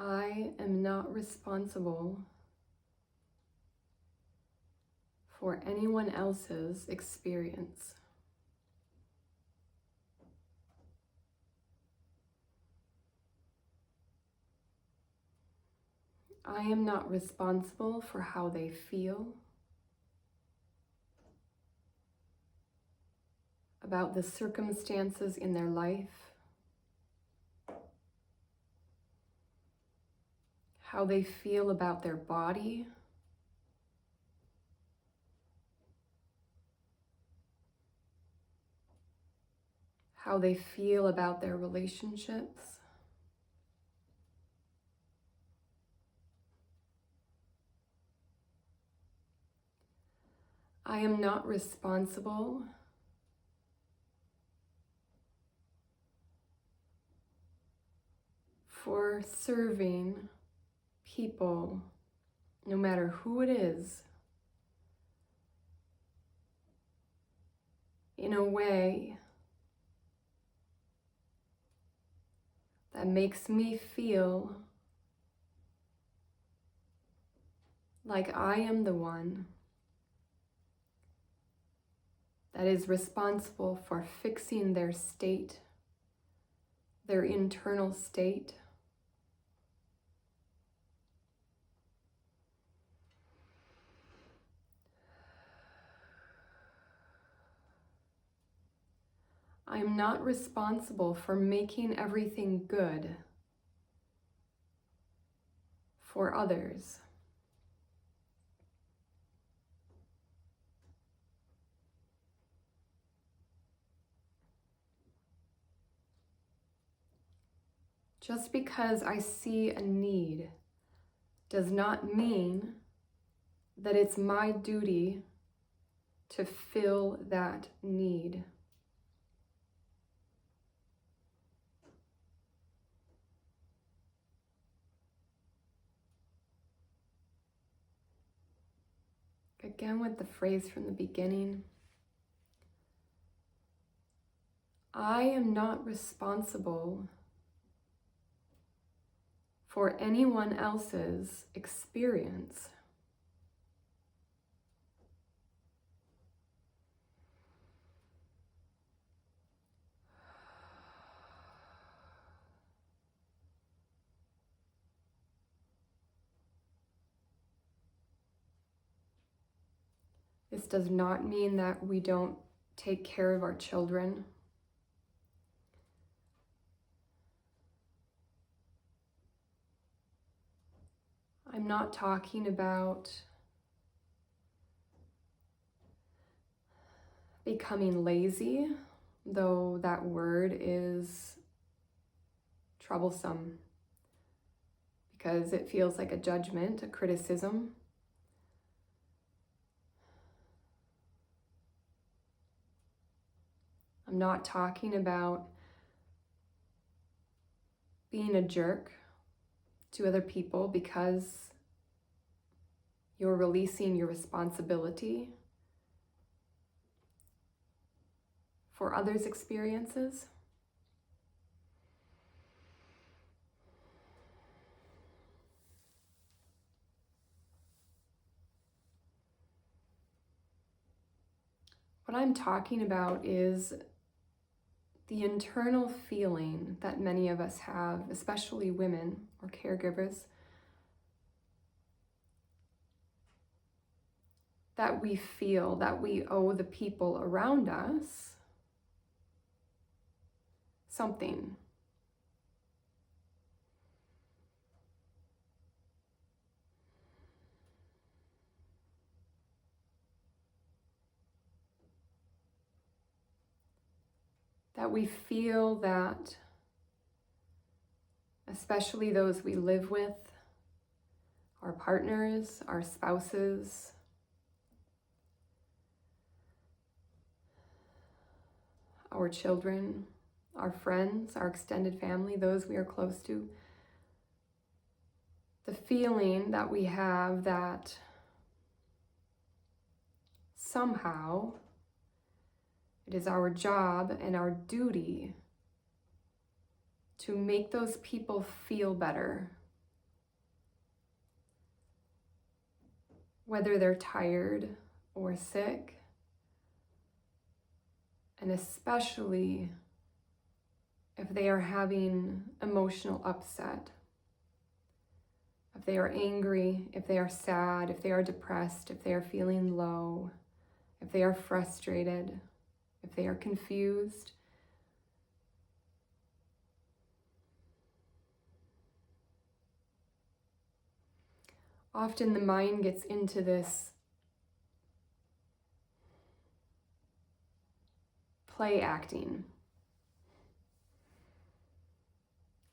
I am not responsible for anyone else's experience. I am not responsible for how they feel about the circumstances in their life, how they feel about their body, how they feel about their relationships. I am not responsible for serving people, no matter who it is, in a way that makes me feel like I am the one that is responsible for fixing their state, their internal state. I am not responsible for making everything good for others. Just because I see a need does not mean that it's my duty to fill that need. Again with the phrase from the beginning, I am not responsible for anyone else's experience. This does not mean that we don't take care of our children. I'm not talking about becoming lazy, though that word is troublesome because it feels like a judgment, a criticism. I'm not talking about being a jerk to other people because you're releasing your responsibility for others' experiences. What I'm talking about is the internal feeling that many of us have, especially women or caregivers, that we feel that we owe the people around us something. That we feel that, especially those we live with, our partners, our spouses, our children, our friends, our extended family, those we are close to, the feeling that we have that somehow it is our job and our duty to make those people feel better, whether they're tired or sick, and especially if they are having emotional upset, if they are angry, if they are sad, if they are depressed, if they are feeling low, if they are frustrated, if they are confused. Often the mind gets into this play acting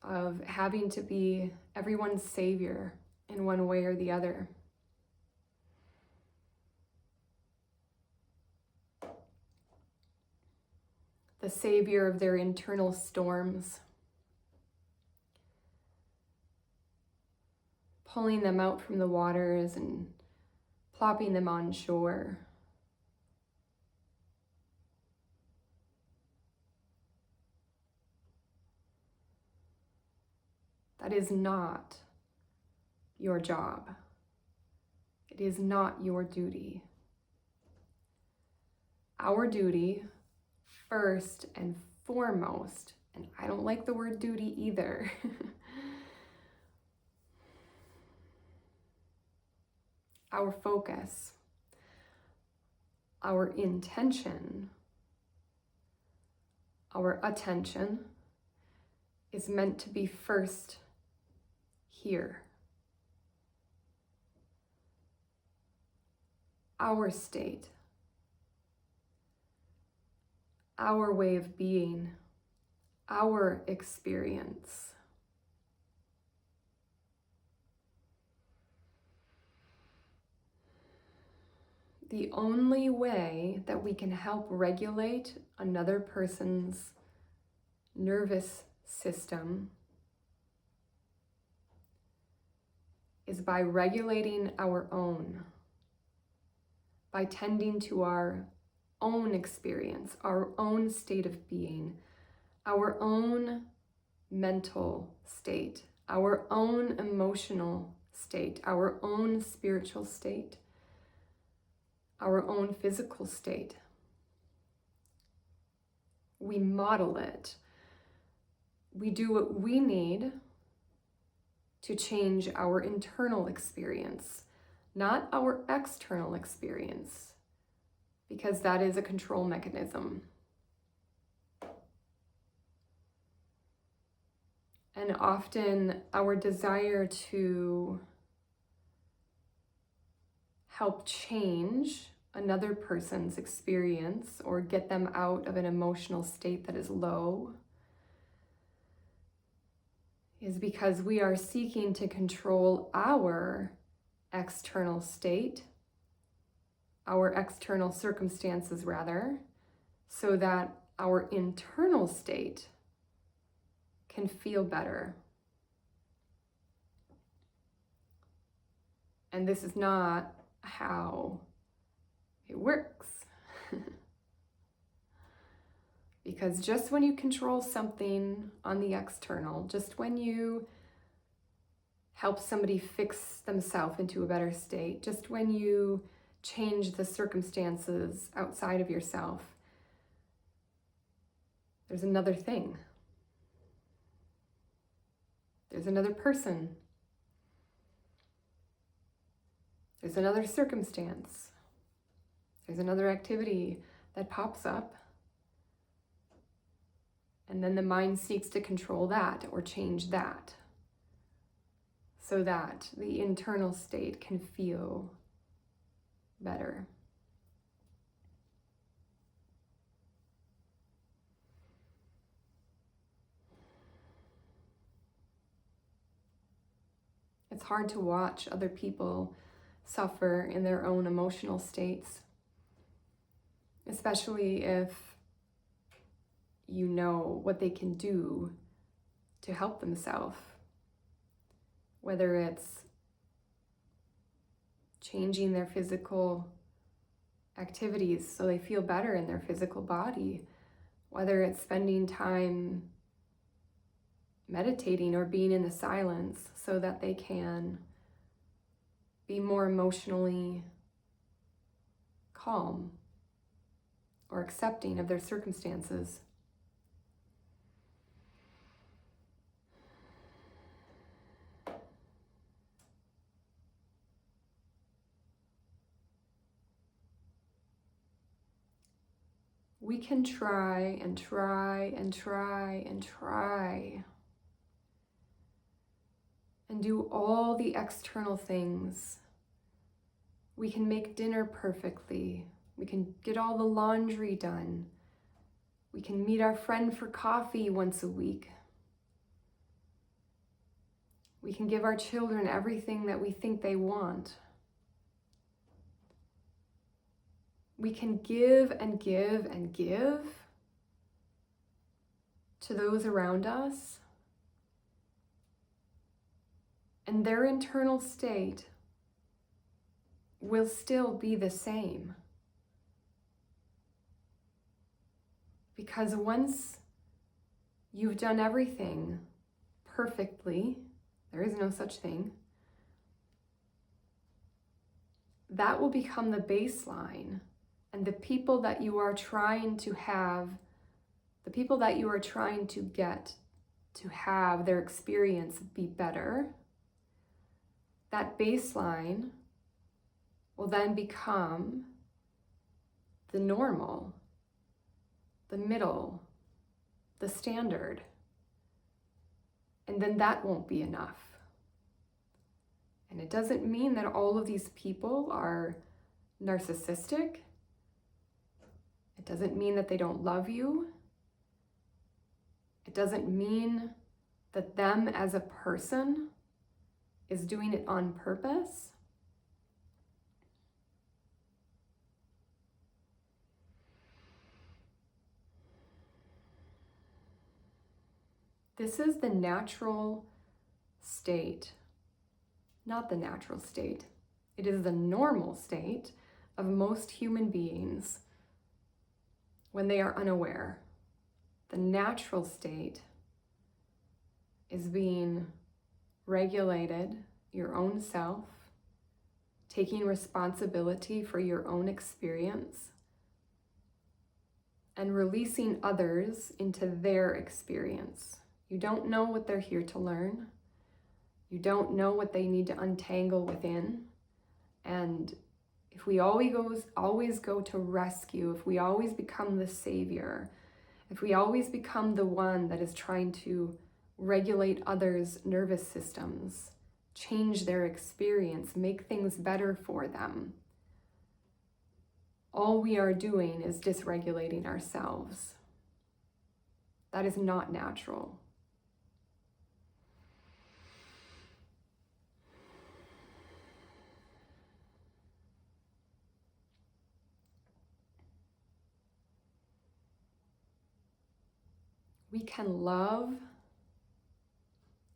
of having to be everyone's savior in one way or the other. The savior of their internal storms, pulling them out from the waters and plopping them on shore. That is not your job. It is not your duty. Our duty, first and foremost, and I don't like the word duty either, our focus, our intention, our attention is meant to be first here. Our state, our way of being, our experience. The only way that we can help regulate another person's nervous system is by regulating our own, by tending to our own experience, our own state of being, our own mental state, our own emotional state, our own spiritual state, our own physical state. We model it. We do what we need to change our internal experience, not our external experience, because that is a control mechanism. And often our desire to help change another person's experience or get them out of an emotional state that is low is because we are seeking to control our external state, our external circumstances rather, so that our internal state can feel better. And this is not how it works. Because just when you control something on the external, just when you help somebody fix themselves into a better state, just when you change the circumstances outside of yourself, there's another thing. There's another person. There's another circumstance. There's another activity that pops up. And then the mind seeks to control that or change that so that the internal state can feel better. It's hard to watch other people suffer in their own emotional states, especially if you know what they can do to help themselves, whether it's changing their physical activities so they feel better in their physical body, whether it's spending time meditating or being in the silence so that they can be more emotionally calm or accepting of their circumstances. We can try and try and try and try and do all the external things. We can make dinner perfectly. We can get all the laundry done. We can meet our friend for coffee once a week. We can give our children everything that we think they want. We can give and give and give to those around us, and their internal state will still be the same. Because once you've done everything perfectly, there is no such thing, that will become the baseline. And the people that you are trying to have, the people that you are trying to get to have their experience be better, that baseline will then become the normal, the middle, the standard. And then that won't be enough. And it doesn't mean that all of these people are narcissistic. It doesn't mean that they don't love you. It doesn't mean that them as a person is doing it on purpose. This is the natural state, not the natural state. It is the normal state of most human beings when they are unaware. The natural state is being regulated, your own self, taking responsibility for your own experience, and releasing others into their experience. You don't know what they're here to learn. You don't know what they need to untangle within. And if we always go to rescue, if we always become the savior, if we always become the one that is trying to regulate others' nervous systems, change their experience, make things better for them, all we are doing is dysregulating ourselves. That is not natural. We can love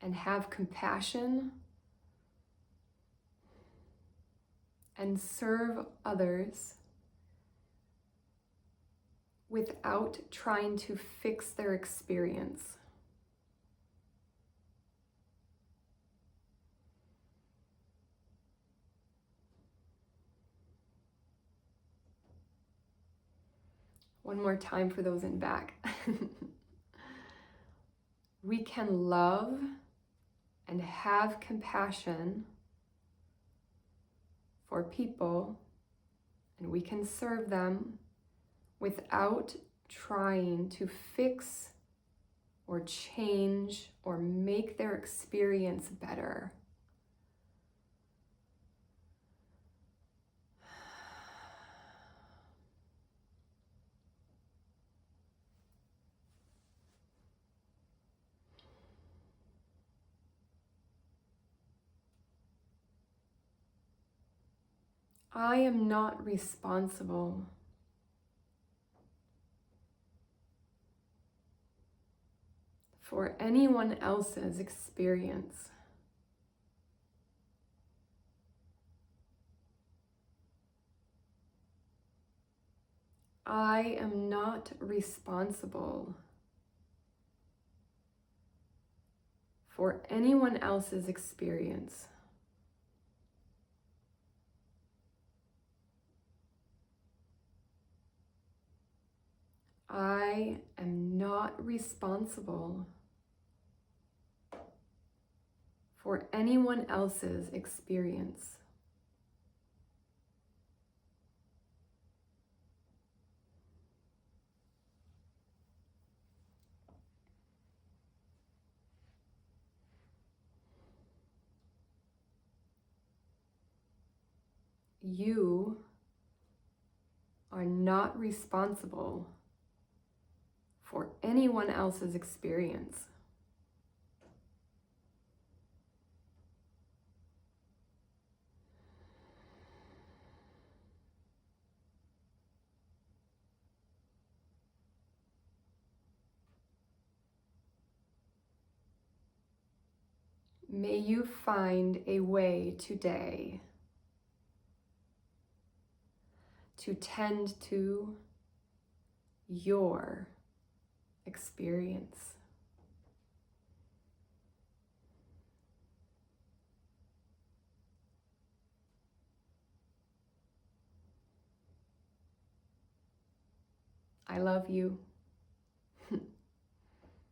and have compassion and serve others without trying to fix their experience. One more time for those in back. We can love and have compassion for people, and we can serve them without trying to fix or change or make their experience better. I am not responsible for anyone else's experience. I am not responsible for anyone else's experience. I am not responsible for anyone else's experience. You are not responsible for anyone else's experience. May you find a way today to tend to your experience. I love you.